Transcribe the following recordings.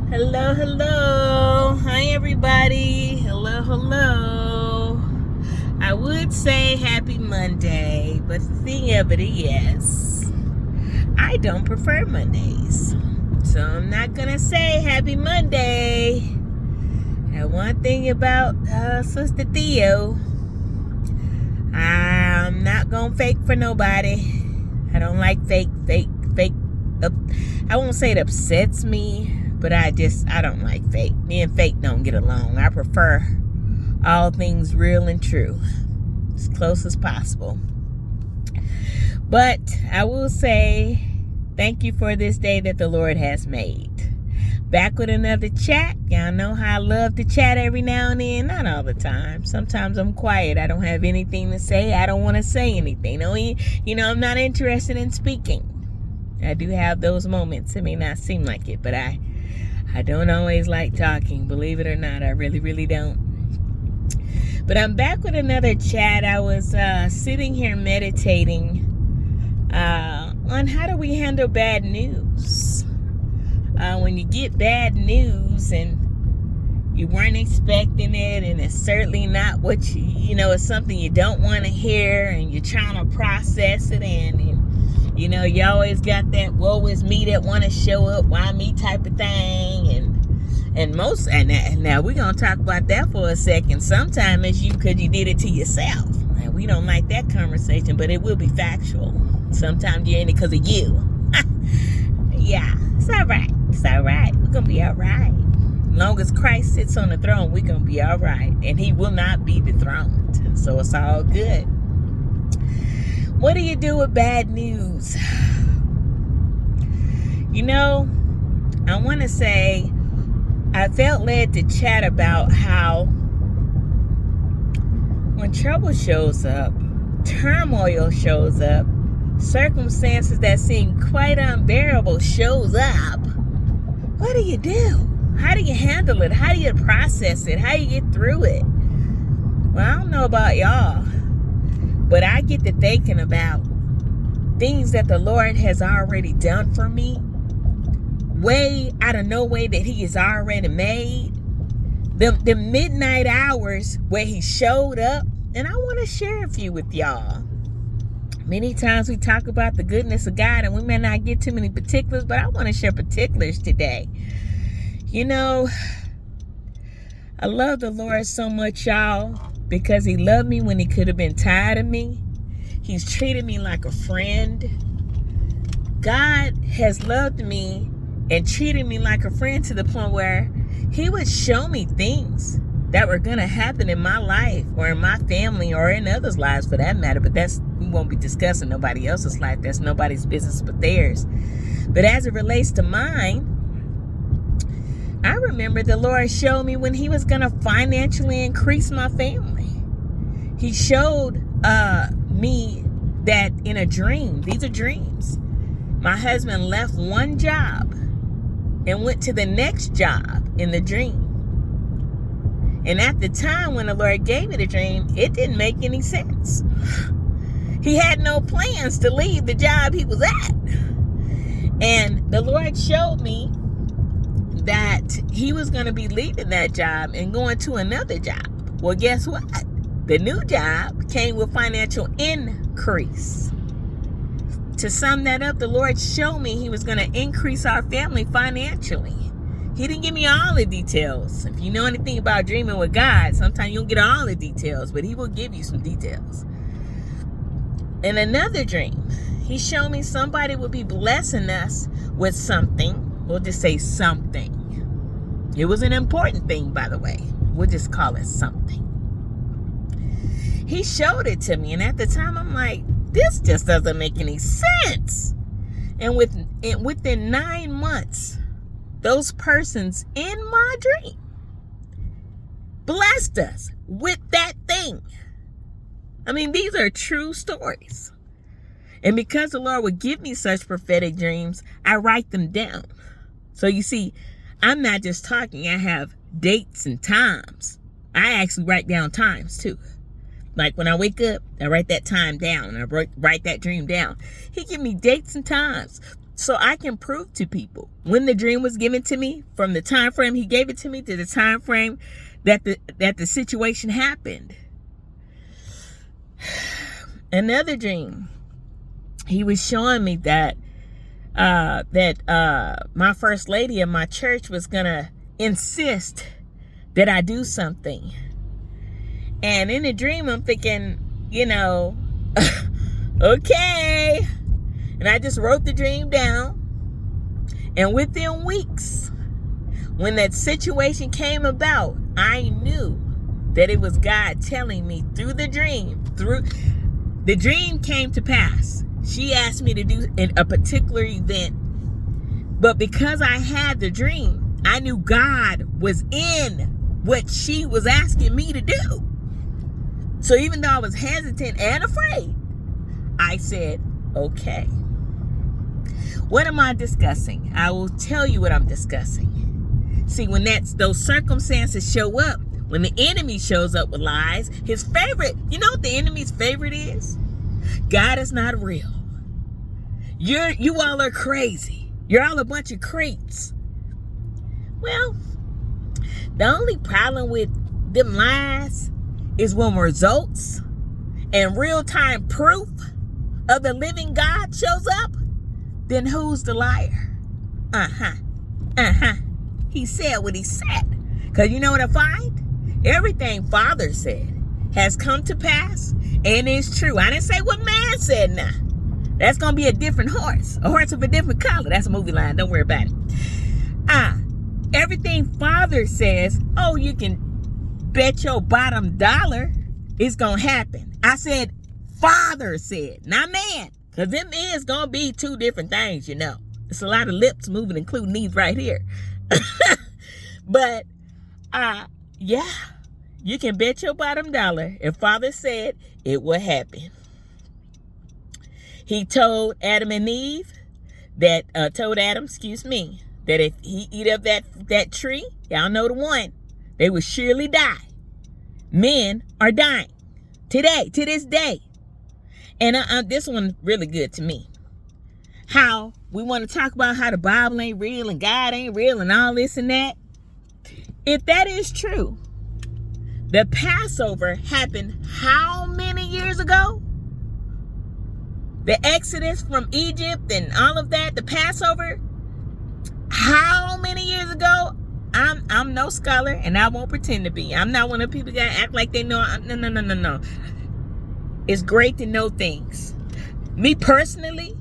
Hello, hello. Hi, everybody. Hello, hello. I would say happy Monday, but the thing of it is, I don't prefer Mondays. So I'm not going to say happy Monday. And one thing about Sister Theo, I'm not going to fake for nobody. I don't like fake. I won't say it upsets me, but I don't like fake. Me and fake don't get along. I prefer all things real and true, as close as possible. But I will say thank you for this day that the Lord has made. Back with another chat. Y'all know how I love to chat every now and then. Not all the time. Sometimes I'm quiet. I don't have anything to say. I don't want to say anything. I'm not interested in speaking. I do have those moments. It may not seem like it, but I don't always like talking. Believe it or not, I really, really don't. But I'm back with another chat. I was sitting here meditating on how do we handle bad news. When you get bad news and you weren't expecting it, and it's certainly not what it's something you don't want to hear, and you're trying to process it, and you always got that woe is me that want to show up, why me type of thing, and now we're gonna talk about that for a second. Sometimes it's you because you did it to yourself, and we don't like that conversation, but it will be factual. Sometimes you're in it because of you. Yeah, it's all right. We're gonna be all right. As long as Christ sits on the throne, we're gonna be all right, and He will not be dethroned. So it's all good. What do you do with bad news? I want to say I felt led to chat about how when trouble shows up, turmoil shows up, circumstances that seem quite unbearable shows up, what do you do? How do you handle it? How do you process it? How do you get through it? Well, I don't know about y'all, but I get to thinking about things that the Lord has already done for me, way out of no way that He has already made. The midnight hours where He showed up, and I want to share a few with y'all. Many times we talk about the goodness of God, and we may not get too many particulars, but I want to share particulars today. I love the Lord so much, y'all, because He loved me when He could have been tired of me. He's treated me like a friend. God has loved me and treated me like a friend to the point where He would show me things that were going to happen in my life or in my family or in others' lives for that matter. But we won't be discussing nobody else's life. That's nobody's business but theirs. But as it relates to mine, I remember the Lord showed me when He was going to financially increase my family. He showed me that in a dream. These are dreams. My husband left one job and went to the next job in the dream. And at the time when the Lord gave me the dream, it didn't make any sense. He had no plans to leave the job he was at. And the Lord showed me that He was going to be leaving that job and going to another job. Well, guess what? The new job came with financial increase. To sum that up, the Lord showed me He was going to increase our family financially. He didn't give me all the details. If you know anything about dreaming with God, sometimes you don't get all the details, but He will give you some details. In another dream, He showed me somebody would be blessing us with something. We'll just say something. It was an important thing, by the way. We'll just call it something. He showed it to me, and at the time I'm like, this just doesn't make any sense. And within 9 months, those persons in my dream blessed us with that thing. I mean, these are true stories. And because the Lord would give me such prophetic dreams, I write them down. So you see, I'm not just talking. I have dates and times. I actually write down times too. Like when I wake up, I write that time down. I write that dream down. He give me dates and times. so I can prove to people when the dream was given to me, from the time frame he gave it to me to the time frame that the situation happened. Another dream, he was showing me that my first lady of my church was gonna insist that I do something. And in the dream, I'm thinking, okay. And I just wrote the dream down. And within weeks, when that situation came about, I knew that it was God telling me through the dream. Through the dream came to pass. She asked me to do a particular event. But because I had the dream, I knew God was in what she was asking me to do. So even though I was hesitant and afraid, I said, okay. What am I discussing? I will tell you what I'm discussing. See, when those circumstances show up, when the enemy shows up with lies, his favorite, you know what the enemy's favorite is? God is not real. You all are crazy. You're all a bunch of creeps. Well, the only problem with them lies is when results and real-time proof of the living God shows up, then who's the liar? He said what he said. Because you know what I find? Everything Father said has come to pass and is true. I didn't say what man said now. That's going to be a different horse. A horse of a different color. That's a movie line. Don't worry about it. Everything Father says, oh, you can bet your bottom dollar it's going to happen. I said Father said, not man. Because them is going to be two different things, It's a lot of lips moving, including these right here. But, yeah, you can bet your bottom dollar if Father said it will happen. He told Adam, that if he eat of that tree, y'all know the one, they will surely die. Men are dying today, to this day. And this one really good to me. How we want to talk about how the Bible ain't real and God ain't real and all this and that. If that is true, the Passover happened how many years ago? The Exodus from Egypt and all of that, the Passover, how many years ago? I'm no scholar, and I won't pretend to be. I'm not one of the people that act like they know. No. It's great to know things. Me personally,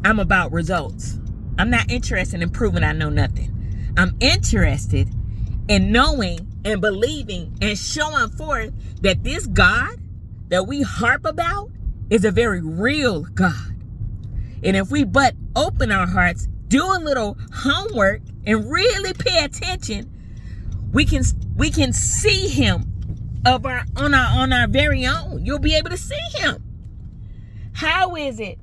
I'm about results. I'm not interested in proving I know nothing. I'm interested in knowing and believing and showing forth that this God that we harp about is a very real God. And if we but open our hearts, do a little homework, and really pay attention, we can see him on our very own. You'll be able to see him. How is it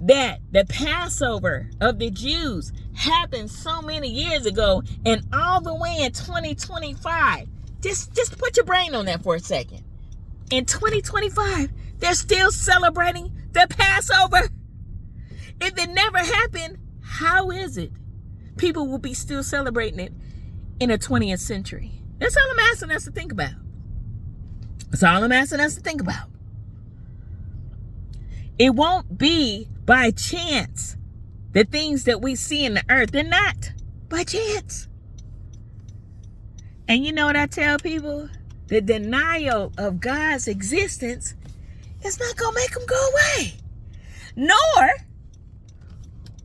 that the Passover of the Jews happened so many years ago and all the way in 2025? Just put your brain on that for a second. In 2025, they're still celebrating the Passover. If it never happened, how is it people will be still celebrating it in the 20th century? That's all I'm asking us to think about. It won't be by chance. The things that we see in the earth, they're not by chance. And you know what I tell people? The denial of God's existence is not going to make them go away. Nor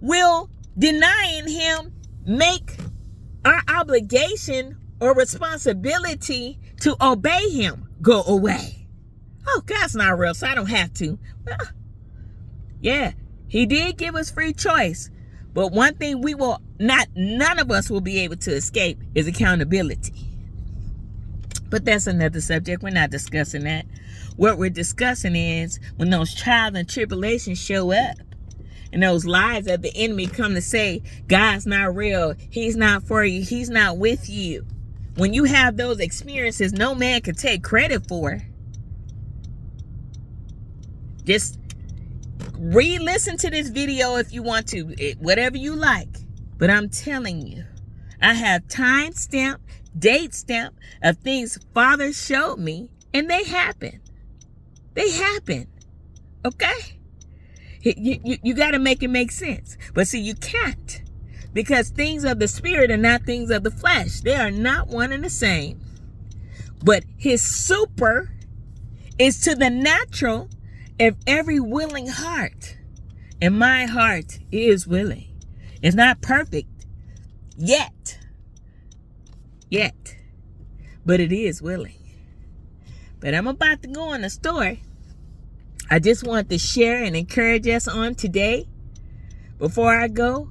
will denying him make our obligation or responsibility to obey him go away. Oh, God's not real, so I don't have to. Well, yeah, he did give us free choice. But one thing none of us will be able to escape is accountability. But that's another subject. We're not discussing that. What we're discussing is when those trials and tribulations show up and those lies of the enemy come to say, God's not real. He's not for you. He's not with you. When you have those experiences, no man can take credit for. Just Re-listen to this video if you want to, whatever you like. But I'm telling you, I have time stamp, date stamp of things Father showed me, and they happen. They happen. Okay? You got to make it make sense. But see, you can't. Because things of the spirit are not things of the flesh. They are not one and the same. But his super is to the natural of every willing heart. And my heart is willing. It's not perfect yet. But it is willing. But I'm about to go on a story. I just want to share and encourage us on today, before I go,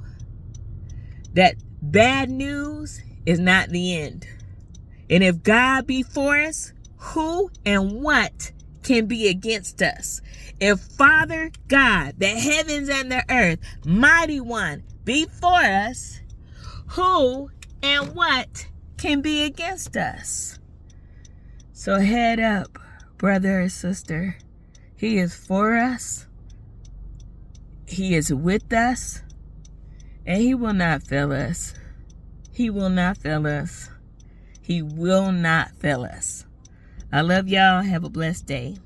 that bad news is not the end. And if God be for us, who and what can be against us? If Father God, the heavens and the earth, mighty one, be for us, who and what can be against us? So head up, brother or sister. He is for us. He is with us. And he will not fail us. He will not fail us. He will not fail us. I love y'all. Have a blessed day.